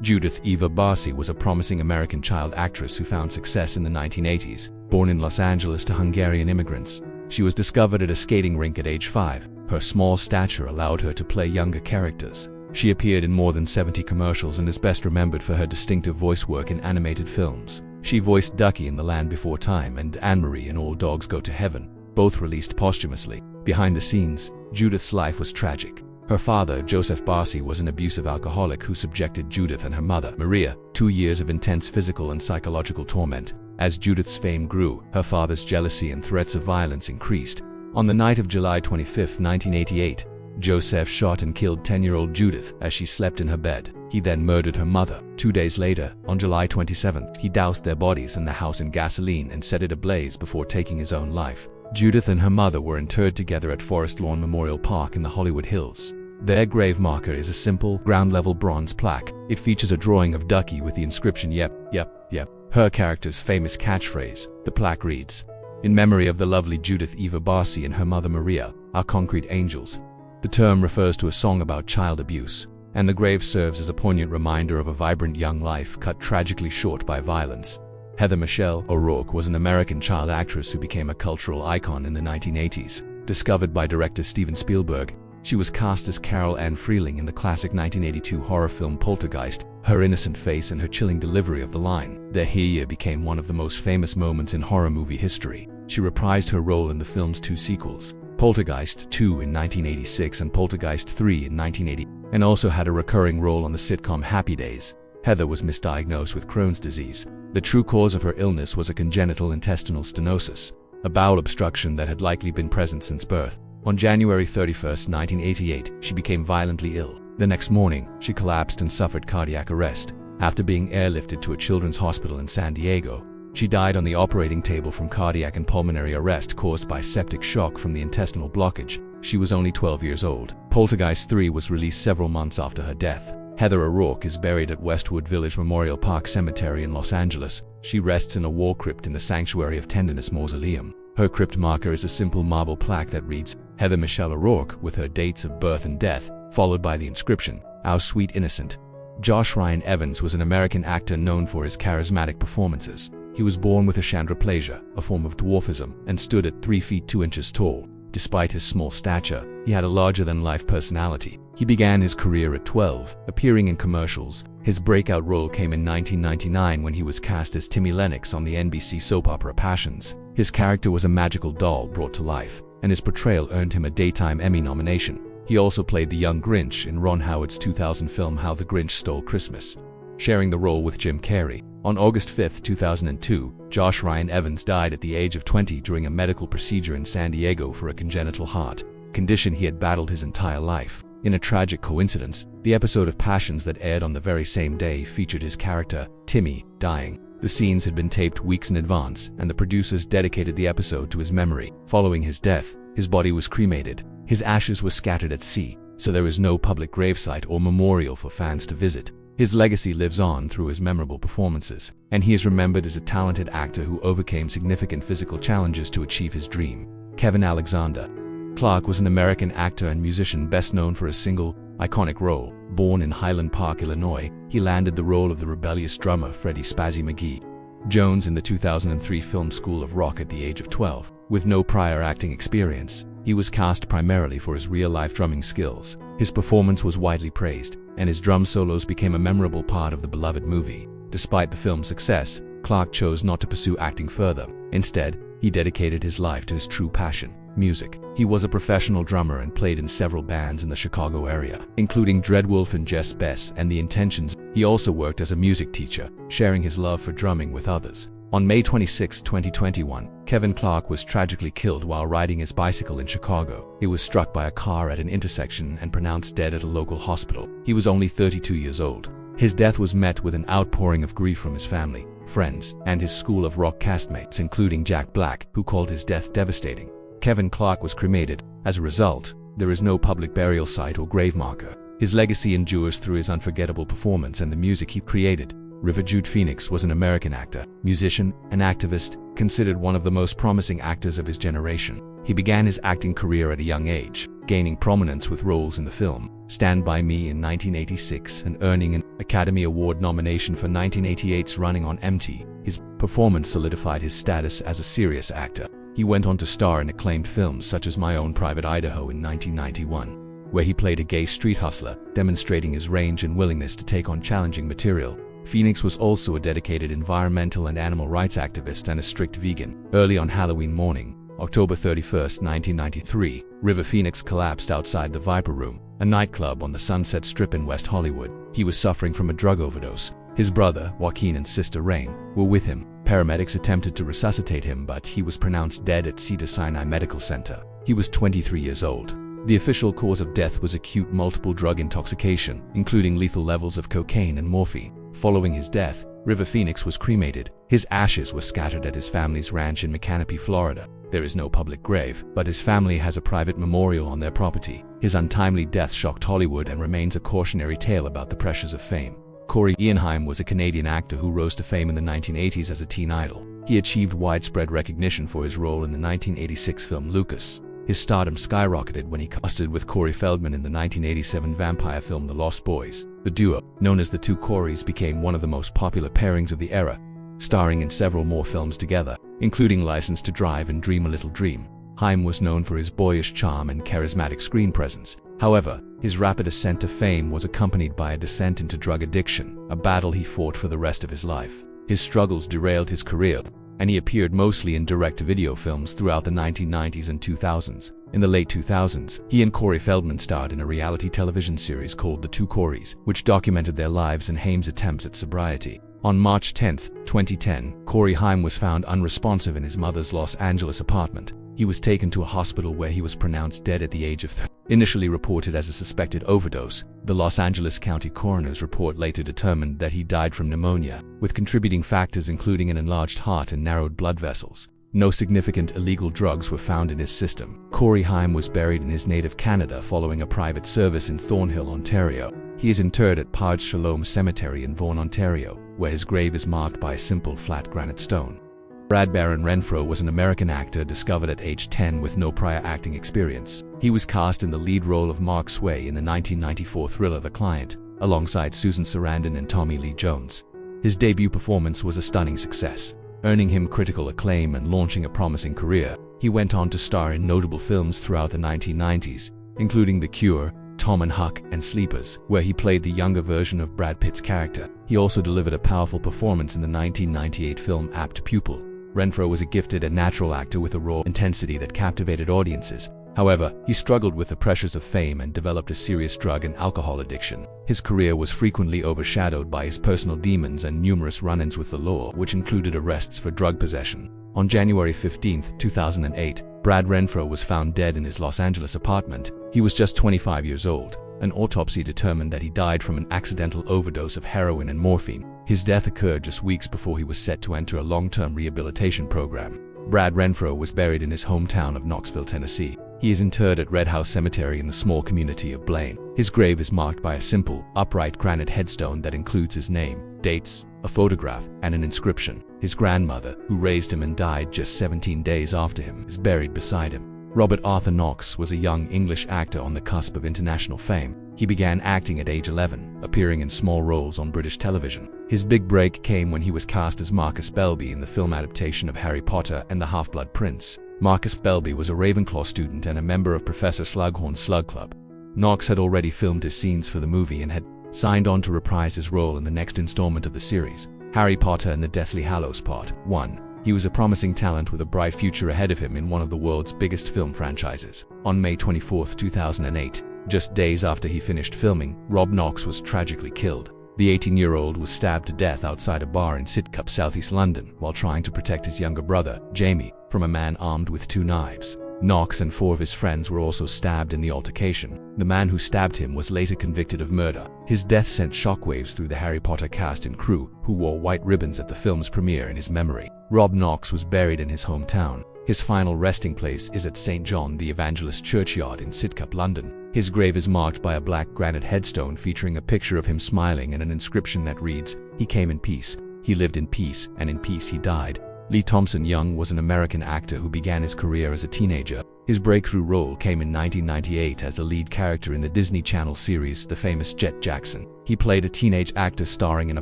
Judith Eva Barsi was a promising American child actress who found success in the 1980s. Born in Los Angeles to Hungarian immigrants, she was discovered at a skating rink at age 5. Her small stature allowed her to play younger characters. She appeared in more than 70 commercials and is best remembered for her distinctive voice work in animated films. She voiced Ducky in The Land Before Time and Anne-Marie in All Dogs Go to Heaven, both released posthumously. Behind the scenes, Judith's life was tragic. Her father, Joseph Barsi, was an abusive alcoholic who subjected Judith and her mother, Maria, 2 years of intense physical and psychological torment. As Judith's fame grew, her father's jealousy and threats of violence increased. On the night of July 25, 1988, Joseph shot and killed 10-year-old Judith as she slept in her bed. He then murdered her mother. 2 days later, on July 27th, he doused their bodies in the house in gasoline and set it ablaze before taking his own life. Judith and her mother were interred together at Forest Lawn Memorial Park in the Hollywood Hills. Their grave marker is a simple, ground-level bronze plaque. It features a drawing of Ducky with the inscription, "Yep, yep, yep," her character's famous catchphrase. The plaque reads, "In memory of the lovely Judith Eva Barsi and her mother Maria, our concrete angels." The term refers to a song about child abuse, and the grave serves as a poignant reminder of a vibrant young life cut tragically short by violence. Heather Michelle O'Rourke was an American child actress who became a cultural icon in the 1980s. Discovered by director Steven Spielberg, she was cast as Carol Ann Freeling in the classic 1982 horror film Poltergeist. Her innocent face and her chilling delivery of the line, "They're here," became one of the most famous moments in horror movie history. She reprised her role in the film's 2 sequels, Poltergeist 2 in 1986 and Poltergeist 3 in 1980, and also had a recurring role on the sitcom Happy Days. Heather was misdiagnosed with Crohn's disease. The true cause of her illness was a congenital intestinal stenosis, a bowel obstruction that had likely been present since birth. On January 31, 1988, she became violently ill. The next morning, she collapsed and suffered cardiac arrest. After being airlifted to a children's hospital in San Diego, she died on the operating table from cardiac and pulmonary arrest caused by septic shock from the intestinal blockage. She was only 12 years old. Poltergeist 3 was released several months after her death. Heather O'Rourke is buried at Westwood Village Memorial Park Cemetery in Los Angeles. She rests in a war crypt in the Sanctuary of Tenderness Mausoleum. Her crypt marker is a simple marble plaque that reads, "Heather Michelle O'Rourke," with her dates of birth and death, followed by the inscription, "Our Sweet Innocent." Josh Ryan Evans was an American actor known for his charismatic performances. He was born with achondroplasia, a form of dwarfism, and stood at 3 feet 2 inches tall. Despite his small stature, he had a larger-than-life personality. He began his career at 12, appearing in commercials. His breakout role came in 1999 when he was cast as Timmy Lennox on the NBC soap opera Passions. His character was a magical doll brought to life, and his portrayal earned him a Daytime Emmy nomination. He also played the young Grinch in Ron Howard's 2000 film How the Grinch Stole Christmas, sharing the role with Jim Carrey. On August 5, 2002, Josh Ryan Evans died at the age of 20 during a medical procedure in San Diego for a congenital heart condition he had battled his entire life. In a tragic coincidence, the episode of Passions that aired on the very same day featured his character, Timmy, dying. The scenes had been taped weeks in advance, and the producers dedicated the episode to his memory. Following his death, his body was cremated. His ashes were scattered at sea, so there is no public gravesite or memorial for fans to visit. His legacy lives on through his memorable performances, and he is remembered as a talented actor who overcame significant physical challenges to achieve his dream. Kevin Alexander Clark was an American actor and musician best known for a single, iconic role. Born in Highland Park, Illinois, he landed the role of the rebellious drummer Freddie Spazzy McGee Jones in the 2003 film School of Rock at the age of 12. With no prior acting experience, he was cast primarily for his real-life drumming skills. His performance was widely praised, and his drum solos became a memorable part of the beloved movie. Despite the film's success, Clark chose not to pursue acting further. Instead, he dedicated his life to his true passion, music. He was a professional drummer and played in several bands in the Chicago area, including Dreadwolf and Jess Bess and The Intentions. He also worked as a music teacher, sharing his love for drumming with others. On May 26, 2021, Kevin Clark was tragically killed while riding his bicycle in Chicago. He was struck by a car at an intersection and pronounced dead at a local hospital. He was only 32 years old. His death was met with an outpouring of grief from his family, friends, and his School of Rock castmates, including Jack Black, who called his death devastating. Kevin Clark was cremated. As a result, there is no public burial site or grave marker. His legacy endures through his unforgettable performance and the music he created. River Jude Phoenix was an American actor, musician, and activist, considered one of the most promising actors of his generation. He began his acting career at a young age. gaining prominence with roles in the film Stand By Me in 1986 and earning an Academy Award nomination for 1988's Running on Empty. His performance solidified his status as a serious actor. He went on to star in acclaimed films such as My Own Private Idaho in 1991, where he played a gay street hustler, demonstrating his range and willingness to take on challenging material. Phoenix was also a dedicated environmental and animal rights activist and a strict vegan. Early on Halloween morning, October 31, 1993, River Phoenix collapsed outside the Viper Room, a nightclub on the Sunset Strip in West Hollywood. He was suffering from a drug overdose. His brother, Joaquin, and sister, Rain, were with him. Paramedics attempted to resuscitate him, but he was pronounced dead at Cedars-Sinai Medical Center. He was 23 years old. The official cause of death was acute multiple drug intoxication, including lethal levels of cocaine and morphine. Following his death, River Phoenix was cremated. His ashes were scattered at his family's ranch in Macanopy, Florida. There is no public grave, but his family has a private memorial on their property. His untimely death shocked Hollywood and remains a cautionary tale about the pressures of fame. Corey Haim was a Canadian actor who rose to fame in the 1980s as a teen idol. He achieved widespread recognition for his role in the 1986 film Lucas. His stardom skyrocketed when he casted with Corey Feldman in the 1987 vampire film The Lost Boys. The duo, known as the Two Coreys, became one of the most popular pairings of the era, starring in several more films together, including License to Drive and Dream a Little Dream. Haim was known for his boyish charm and charismatic screen presence. However, his rapid ascent to fame was accompanied by a descent into drug addiction, a battle he fought for the rest of his life. His struggles derailed his career, and he appeared mostly in direct-to-video films throughout the 1990s and 2000s. In the late 2000s, he and Corey Feldman starred in a reality television series called The Two Coreys, which documented their lives and Haim's attempts at sobriety. On March 10, 2010, Corey Haim was found unresponsive in his mother's Los Angeles apartment. He was taken to a hospital where he was pronounced dead at the age of 30. Initially reported as a suspected overdose, the Los Angeles County coroner's report later determined that he died from pneumonia, with contributing factors including an enlarged heart and narrowed blood vessels. No significant illegal drugs were found in his system. Corey Haim was buried in his native Canada following a private service in Thornhill, Ontario. He is interred at Pard Shalom Cemetery in Vaughan, Ontario, where his grave is marked by a simple flat granite stone. Brad Baron Renfro was an American actor discovered at age 10 with no prior acting experience. He was cast in the lead role of Mark Sway in the 1994 thriller The Client, alongside Susan Sarandon and Tommy Lee Jones. His debut performance was a stunning success, earning him critical acclaim and launching a promising career. He went on to star in notable films throughout the 1990s, including The Cure, Tom and Huck, and Sleepers, where he played the younger version of Brad Pitt's character. He also delivered a powerful performance in the 1998 film Apt Pupil. Renfro was a gifted and natural actor with a raw intensity that captivated audiences. However, he struggled with the pressures of fame and developed a serious drug and alcohol addiction. His career was frequently overshadowed by his personal demons and numerous run-ins with the law, which included arrests for drug possession. On January 15, 2008, Brad Renfro was found dead in his Los Angeles apartment. He was just 25 years old. An autopsy determined that he died from an accidental overdose of heroin and morphine. His death occurred just weeks before he was set to enter a long-term rehabilitation program. Brad Renfro was buried in his hometown of Knoxville, Tennessee. He is interred at Red House Cemetery in the small community of Blaine. His grave is marked by a simple, upright granite headstone that includes his name, dates, a photograph, and an inscription. His grandmother, who raised him and died just 17 days after him, is buried beside him. Robert Arthur Knox was a young English actor on the cusp of international fame. He began acting at age 11, appearing in small roles on British television. His big break came when he was cast as Marcus Belby in the film adaptation of Harry Potter and the Half-Blood Prince. Marcus Belby was a Ravenclaw student and a member of Professor Slughorn's Slug Club. Knox had already filmed his scenes for the movie and had signed on to reprise his role in the next installment of the series, Harry Potter and the Deathly Hallows Part 1. He was a promising talent with a bright future ahead of him in one of the world's biggest film franchises. On May 24, 2008, just days after he finished filming, Rob Knox was tragically killed. The 18-year-old was stabbed to death outside a bar in Sidcup, southeast London, while trying to protect his younger brother, Jamie, from a man armed with 2 knives. Knox and 4 of his friends were also stabbed in the altercation. The man who stabbed him was later convicted of murder. His death sent shockwaves through the Harry Potter cast and crew, who wore white ribbons at the film's premiere in his memory. Rob Knox was buried in his hometown. His final resting place is at St. John the Evangelist Churchyard in Sidcup, London. His grave is marked by a black granite headstone featuring a picture of him smiling and an inscription that reads, "He came in peace, he lived in peace, and in peace he died." Lee Thompson Young was an American actor who began his career as a teenager. His breakthrough role came in 1998 as the lead character in the Disney Channel series The Famous Jet Jackson. He played a teenage actor starring in a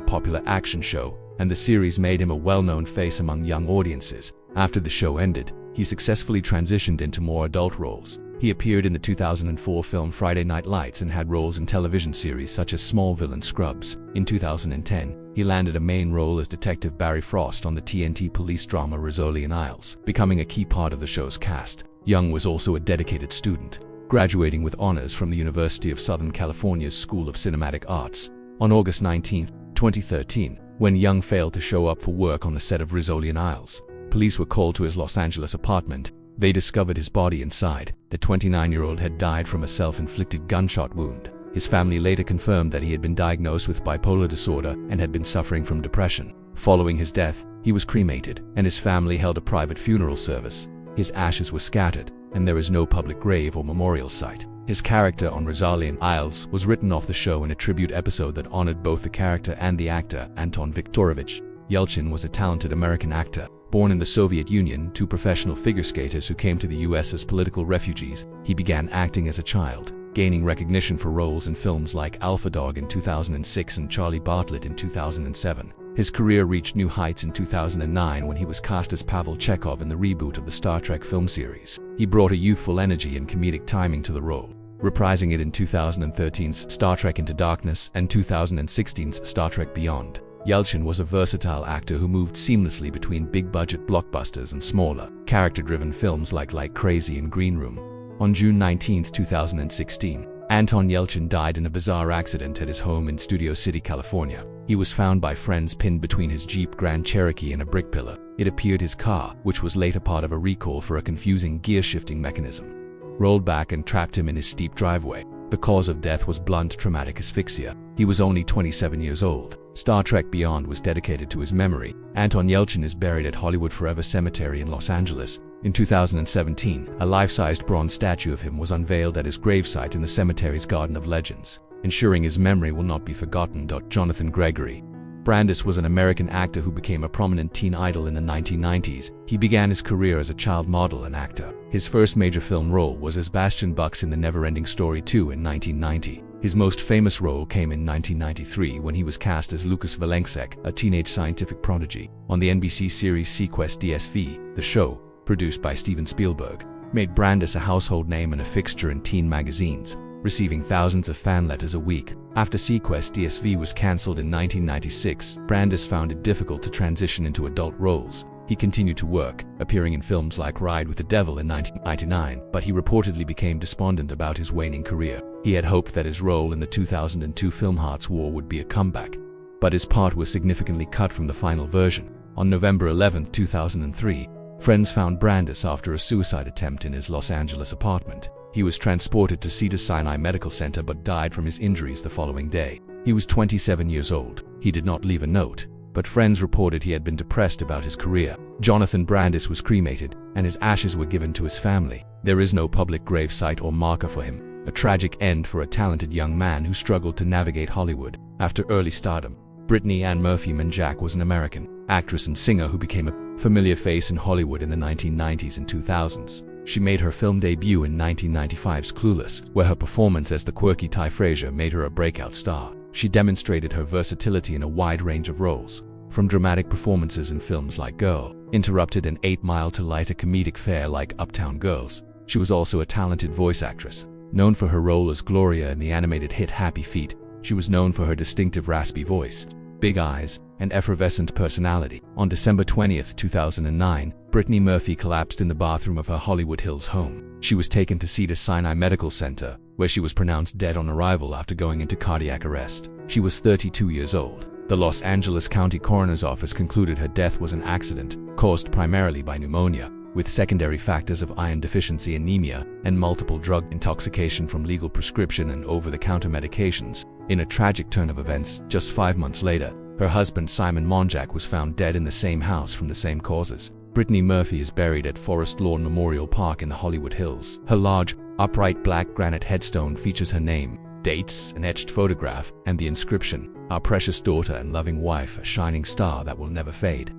popular action show, and the series made him a well-known face among young audiences. After the show ended, he successfully transitioned into more adult roles. He appeared in the 2004 film Friday Night Lights and had roles in television series such as Smallville and Scrubs. In 2010, he landed a main role as Detective Barry Frost on the TNT police drama Rizzoli and Isles, becoming a key part of the show's cast. Young was also a dedicated student, graduating with honors from the University of Southern California's School of Cinematic Arts. On August 19, 2013, when Young failed to show up for work on the set of Rizzoli and Isles, police were called to his Los Angeles apartment. They discovered his body inside. The 29-year-old had died from a self-inflicted gunshot wound. His family later confirmed that he had been diagnosed with bipolar disorder and had been suffering from depression. Following his death, he was cremated, and his family held a private funeral service. His ashes were scattered, and there is no public grave or memorial site. His character on Rizzoli and Isles was written off the show in a tribute episode that honored both the character and the actor, Anton Yelchin was a talented American actor. Born in the Soviet Union to professional figure skaters who came to the US as political refugees, he began acting as a child, gaining recognition for roles in films like Alpha Dog in 2006 and Charlie Bartlett in 2007. His career reached new heights in 2009 when he was cast as Pavel Chekhov in the reboot of the Star Trek film series. He brought a youthful energy and comedic timing to the role, reprising it in 2013's Star Trek Into Darkness and 2016's Star Trek Beyond. Yelchin was a versatile actor who moved seamlessly between big-budget blockbusters and smaller, character-driven films like Crazy and Green Room. On June 19, 2016, Anton Yelchin died in a bizarre accident at his home in Studio City, California. He was found by friends pinned between his Jeep Grand Cherokee and a brick pillar. It appeared his car, which was later part of a recall for a confusing gear-shifting mechanism, rolled back and trapped him in his steep driveway. The cause of death was blunt traumatic asphyxia. He was only 27 years old. Star Trek Beyond was dedicated to his memory. Anton Yelchin is buried at Hollywood Forever Cemetery in Los Angeles. In 2017, a life-sized bronze statue of him was unveiled at his gravesite in the cemetery's Garden of Legends, ensuring his memory will not be forgotten. Jonathan Gregory Brandis was an American actor who became a prominent teen idol in the 1990s. He began his career as a child model and actor. His first major film role was as Bastian Bucks in The Neverending Story 2 in 1990. His most famous role came in 1993 when he was cast as Lucas Valensek, a teenage scientific prodigy, on the NBC series seaQuest DSV. The show, produced by Steven Spielberg, made Brandis a household name and a fixture in teen magazines, receiving thousands of fan letters a week. After seaQuest DSV was cancelled in 1996, Brandis found it difficult to transition into adult roles. He continued to work, appearing in films like Ride with the Devil in 1999, but he reportedly became despondent about his waning career. He had hoped that his role in the 2002 film Hearts War would be a comeback, but his part was significantly cut from the final version. On November 11, 2003, friends found Brandis after a suicide attempt in his Los Angeles apartment. He was transported to Cedars-Sinai Medical Center but died from his injuries the following day. He was 27 years old. He did not leave a note, but friends reported he had been depressed about his career. Jonathan Brandis was cremated, and his ashes were given to his family. There is no public grave site or marker for him, a tragic end for a talented young man who struggled to navigate Hollywood. After early stardom, Brittany Ann Murphy-Manjack was an American actress and singer who became a familiar face in Hollywood in the 1990s and 2000s. She made her film debut in 1995's Clueless, where her performance as the quirky Ty Frazier made her a breakout star. She demonstrated her versatility in a wide range of roles, from dramatic performances in films like Girl, Interrupted and 8 Mile to lighter comedic fare like Uptown Girls. She was also a talented voice actress. Known for her role as Gloria in the animated hit Happy Feet, she was known for her distinctive raspy voice, big eyes, and effervescent personality. On December 20, 2009, Brittany Murphy collapsed in the bathroom of her Hollywood Hills home. She was taken to Cedars-Sinai Medical Center, where she was pronounced dead on arrival after going into cardiac arrest. She was 32 years old. The Los Angeles County Coroner's Office concluded her death was an accident, caused primarily by pneumonia, with secondary factors of iron deficiency anemia and multiple drug intoxication from legal prescription and over-the-counter medications. In a tragic turn of events, just 5 months later, her husband Simon Monjack was found dead in the same house from the same causes. Brittany Murphy is buried at Forest Lawn Memorial Park in the Hollywood Hills. Her large, upright black granite headstone features her name, dates, an etched photograph, and the inscription, "Our precious daughter and loving wife, a shining star that will never fade."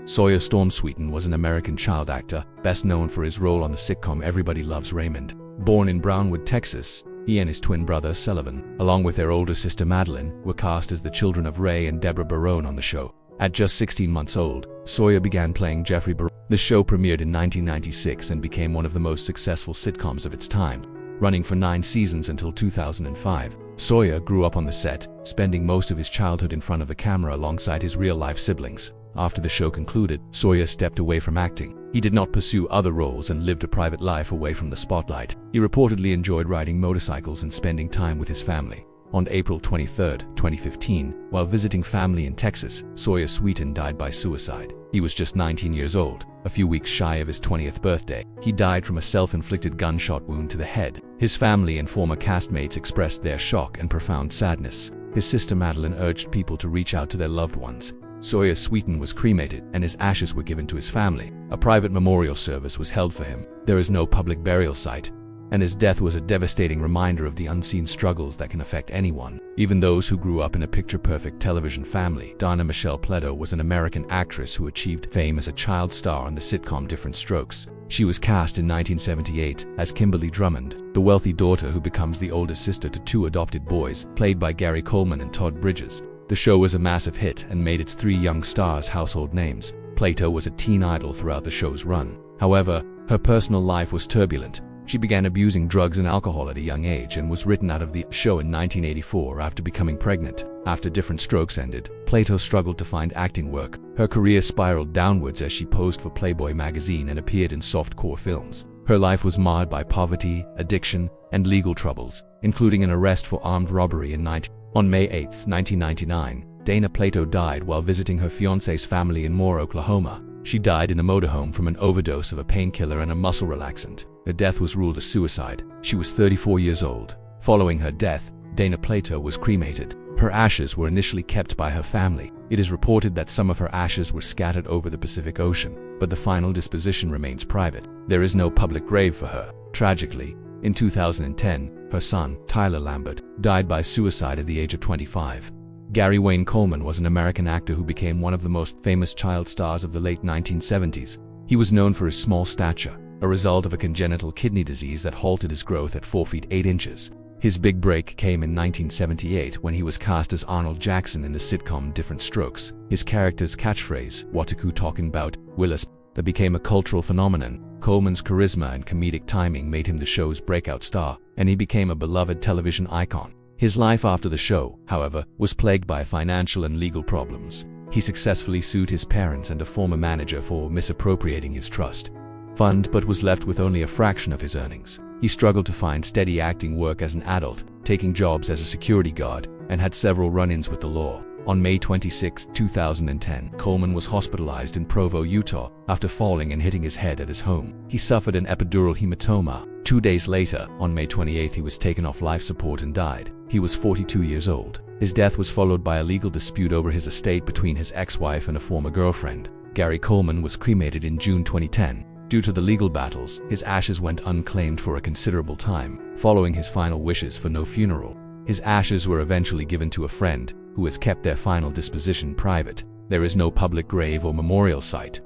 Sawyer Storm-Sweeten was an American child actor, best known for his role on the sitcom Everybody Loves Raymond. Born in Brownwood, Texas, he and his twin brother Sullivan, along with their older sister Madeline, were cast as the children of Ray and Deborah Barone on the show. At just 16 months old, Sawyer began playing Jeffrey Barone. The show premiered in 1996 and became one of the most successful sitcoms of its time, running for 9 seasons until 2005. Sawyer grew up on the set, spending most of his childhood in front of the camera alongside his real-life siblings. After the show concluded, Sawyer stepped away from acting. He did not pursue other roles and lived a private life away from the spotlight. He reportedly enjoyed riding motorcycles and spending time with his family. On April 23, 2015, while visiting family in Texas, Sawyer Sweeten died by suicide. He was just 19 years old, a few weeks shy of his 20th birthday. He died from a self-inflicted gunshot wound to the head. His family and former castmates expressed their shock and profound sadness. His sister Madeline urged people to reach out to their loved ones. Sawyer Sweeten was cremated and his ashes were given to his family. A private memorial service was held for him. There is no public burial site, and his death was a devastating reminder of the unseen struggles that can affect anyone, even those who grew up in a picture-perfect television family. Donna Michelle Pleto was an American actress who achieved fame as a child star on the sitcom Different Strokes. She was cast in 1978 as Kimberly Drummond, the wealthy daughter who becomes the older sister to 2 adopted boys, played by Gary Coleman and Todd Bridges. The show was a massive hit and made its 3 young stars household names. Pleto was a teen idol throughout the show's run. However, her personal life was turbulent. She began abusing drugs and alcohol at a young age and was written out of the show in 1984 after becoming pregnant. After Different Strokes ended, Pleto struggled to find acting work. Her career spiraled downwards as she posed for Playboy magazine and appeared in softcore films. Her life was marred by poverty, addiction, and legal troubles, including an arrest for armed robbery On May 8, 1999, Dana Pleto died while visiting her fiancé's family in Moore, Oklahoma. She died in a motorhome from an overdose of a painkiller and a muscle relaxant. Her death was ruled a suicide. She was 34 years old. Following her death, Dana Pleto was cremated. Her ashes were initially kept by her family. It is reported that some of her ashes were scattered over the Pacific Ocean, but the final disposition remains private. There is no public grave for her. Tragically, in 2010, her son, Tyler Lambert, died by suicide at the age of 25. Gary Wayne Coleman was an American actor who became one of the most famous child stars of the late 1970s. He was known for his small stature, a result of a congenital kidney disease that halted his growth at 4 feet 8 inches. His big break came in 1978 when he was cast as Arnold Jackson in the sitcom Different Strokes. His character's catchphrase, "Wataku talkin' 'bout Willis," that became a cultural phenomenon. Coleman's charisma and comedic timing made him the show's breakout star, and he became a beloved television icon. His life after the show, however, was plagued by financial and legal problems. He successfully sued his parents and a former manager for misappropriating his trust fund, but was left with only a fraction of his earnings. He struggled to find steady acting work as an adult, taking jobs as a security guard, and had several run-ins with the law. On May 26, 2010, Coleman was hospitalized in Provo, Utah, after falling and hitting his head at his home. He suffered an epidural hematoma. 2 days later, on May 28, he was taken off life support and died. He was 42 years old. His death was followed by a legal dispute over his estate between his ex-wife and a former girlfriend. Gary Coleman was cremated in June 2010. Due to the legal battles, his ashes went unclaimed for a considerable time. Following his final wishes for no funeral, his ashes were eventually given to a friend, who has kept their final disposition private. There is no public grave or memorial site.